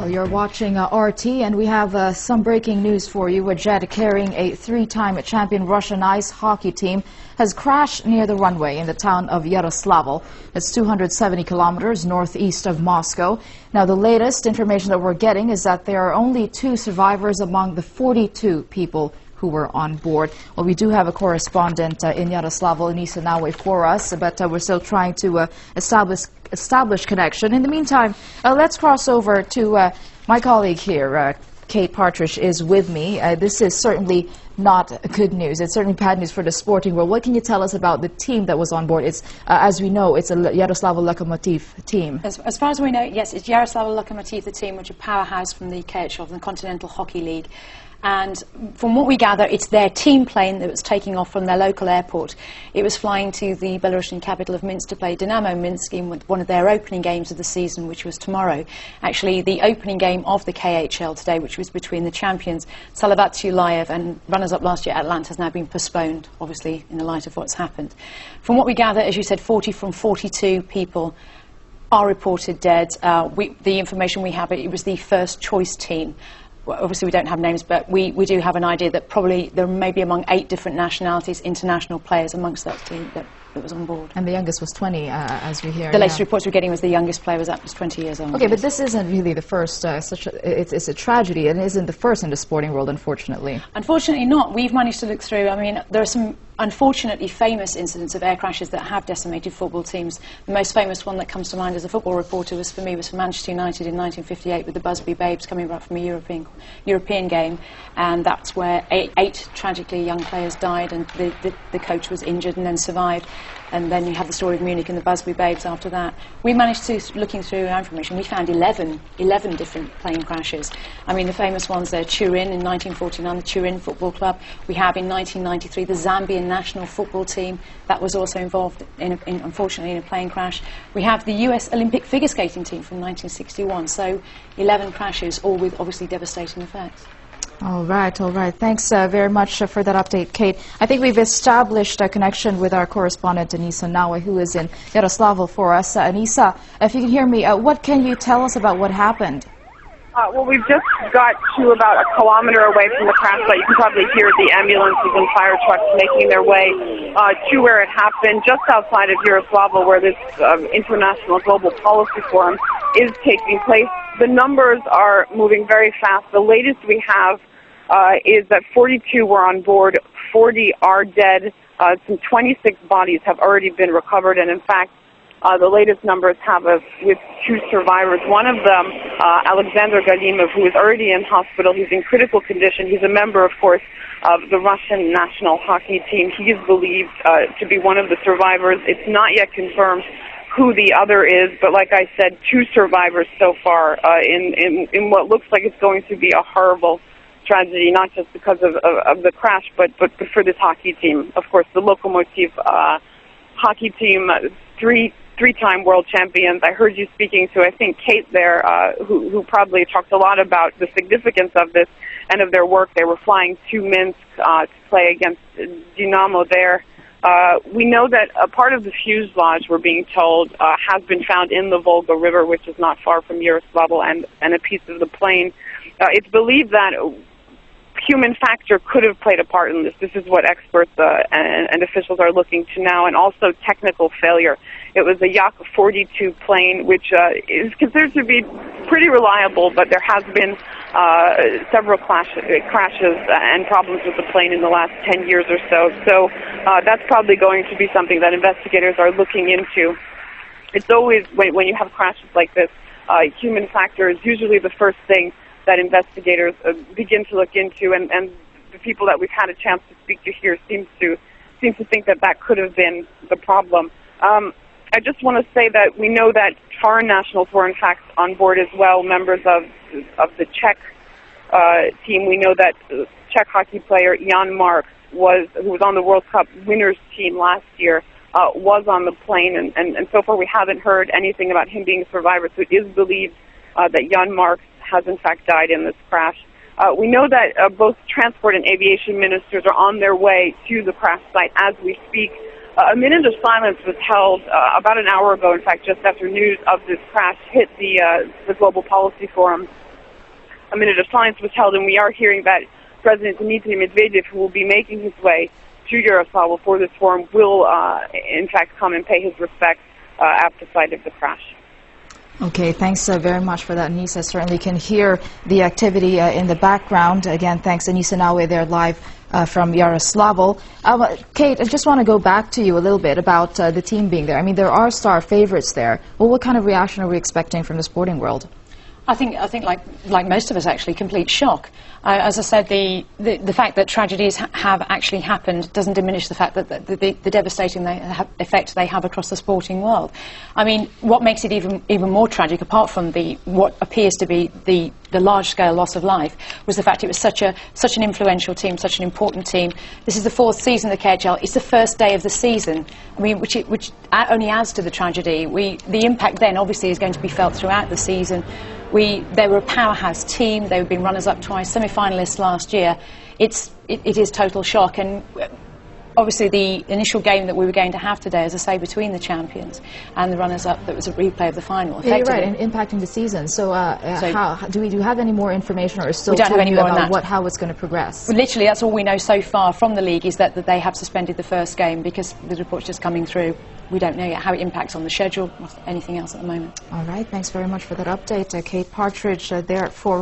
Well, you're watching RT, and we have some breaking news for you. A jet carrying a three-time champion Russian ice hockey team has crashed near the runway in the town of Yaroslavl. It's 270 kilometers northeast of Moscow. Now, the latest information that we're getting is that there are only 2 survivors among the 42 people who were on board. Well, we do have a correspondent in Yaroslavl, Anisa Nawe, for us, but we're still trying to establish connection. In the meantime, let's cross over to my colleague here. Kate Partridge is with me. This is certainly not good news. It's certainly bad news for the sporting world. What can you tell us about the team that was on board? It's, as we know, it's a Yaroslavl Lokomotiv team. As far as we know, yes, it's Yaroslavl Lokomotiv, the team, which is a powerhouse from the KHL, from the Continental Hockey League. And from what we gather, it's their team plane that was taking off from their local airport. It was flying to the Belarusian capital of Minsk to play Dynamo Minsk in one of their opening games of the season, which was tomorrow. Actually, the opening game of the KHL today, which was between the champions Salavat Yulayev and runners-up last year Atlanta, has now been postponed, obviously, in the light of what's happened. From what we gather, as you said, 40 from 42 people are reported dead. The information we have, it was the first choice team. Well, obviously we don't have names, but we do have an idea that probably there may be among 8 different nationalities, international players amongst that team that was on board. And the youngest was 20, as we hear. The latest reports we're getting was the youngest player was 20 years old. Okay, but this isn't really the first, it's a tragedy, and it isn't the first in the sporting world, unfortunately. Unfortunately not. We've managed to look through, I mean, there are some unfortunately famous incidents of air crashes that have decimated football teams. The most famous one that comes to mind as a football reporter was for Manchester United in 1958 with the Busby Babes coming back from a European game, and that's where eight tragically young players died, and the coach was injured and then survived. And then you have the story of Munich and the Busby Babes after that. We managed to, looking through our information, we found 11 different plane crashes. I mean, the famous ones there, Turin in 1949, the Turin Football Club. We have in 1993 the Zambian national football team that was also involved, unfortunately, in a plane crash. We have the US Olympic figure skating team from 1961. So 11 crashes, all with obviously devastating effects. All right, all right. Thanks very much for that update, Kate. I think we've established a connection with our correspondent, Anisa Nawe, who is in Yaroslavl for us. Anisa, if you can hear me, what can you tell us about what happened? Well, we've just got to about a kilometer away from the crash site. You can probably hear the ambulances and fire trucks making their way to where it happened, just outside of Yaroslavl, where this international global policy forum is taking place. The numbers are moving very fast. The latest we have is that 42 were on board, 40 are dead. Some 26 bodies have already been recovered, and in fact, the latest numbers have us with 2 survivors. One of them, Alexander Galimov, who is already in hospital. He's in critical condition. He's a member, of course, of the Russian national hockey team. He is believed to be one of the survivors. It's not yet confirmed who the other is, but like I said, 2 survivors so far in what looks like it's going to be a horrible tragedy, not just because of the crash, but for this hockey team. Of course, the Lokomotiv hockey team, three-time world champions. I heard you speaking to, I think, Kate there, who probably talked a lot about the significance of this and of their work. They were flying to Minsk to play against Dynamo there. We know that a part of the fuselage, we're being told, has been found in the Volga River, which is not far from Yaroslavl, and a piece of the plane. It's believed that human factor could have played a part in this. This is what experts and officials are looking to now, and also technical failure. It was a Yak-42 plane, which is considered to be pretty reliable, but there has been several crashes and problems with the plane in the last 10 years or so. So that's probably going to be something that investigators are looking into. It's always, when you have crashes like this, human factor is usually the first thing that investigators begin to look into, and the people that we've had a chance to speak to here seem to think that could have been the problem. I just want to say that we know that foreign nationals were in fact on board as well, members of the Czech team. We know that Czech hockey player Jan Marks, who was on the World Cup winners team last year, was on the plane, and so far we haven't heard anything about him being a survivor. So it is believed that Jan Marks has in fact died in this crash. We know that both transport and aviation ministers are on their way to the crash site as we speak. A minute of silence was held about an hour ago, in fact, just after news of this crash hit the Global Policy Forum a minute of silence was held, and we are hearing that President Dmitry Medvedev, who will be making his way to Yaroslavl for this forum, will in fact come and pay his respects at the site of the crash. Okay, thanks very much for that, Anissa. Certainly can hear the activity in the background. Again, thanks, Anissa Nawe there live from Yaroslavl. Kate, I just want to go back to you a little bit about the team being there. I mean, there are star favorites there. Well, what kind of reaction are we expecting from the sporting world? I think like most of us, actually, complete shock. As I said, the fact that tragedies have actually happened doesn't diminish the fact that the devastating effect they have across the sporting world. I mean, what makes it even more tragic, apart from what appears to be the large-scale loss of life, was the fact it was such an influential team, such an important team. This is the 4th season of the KHL. It's the first day of the season. I mean, which only adds to the tragedy. The impact then obviously is going to be felt throughout the season. They were a powerhouse team. They've been runners-up twice, semi-finalists last year. It is total shock, and obviously the initial game that we were going to have today, as I say, between the champions and the runners-up, that was a replay of the final. Yeah, you're right, and impacting the season. So, do we have any more information, or is still we don't have any more on that. How it's going to progress? Literally, that's all we know so far from the league, is that they have suspended the first game because the report's just coming through. We don't know yet how it impacts on the schedule or anything else at the moment. All right, thanks very much for that update. Kate Partridge there for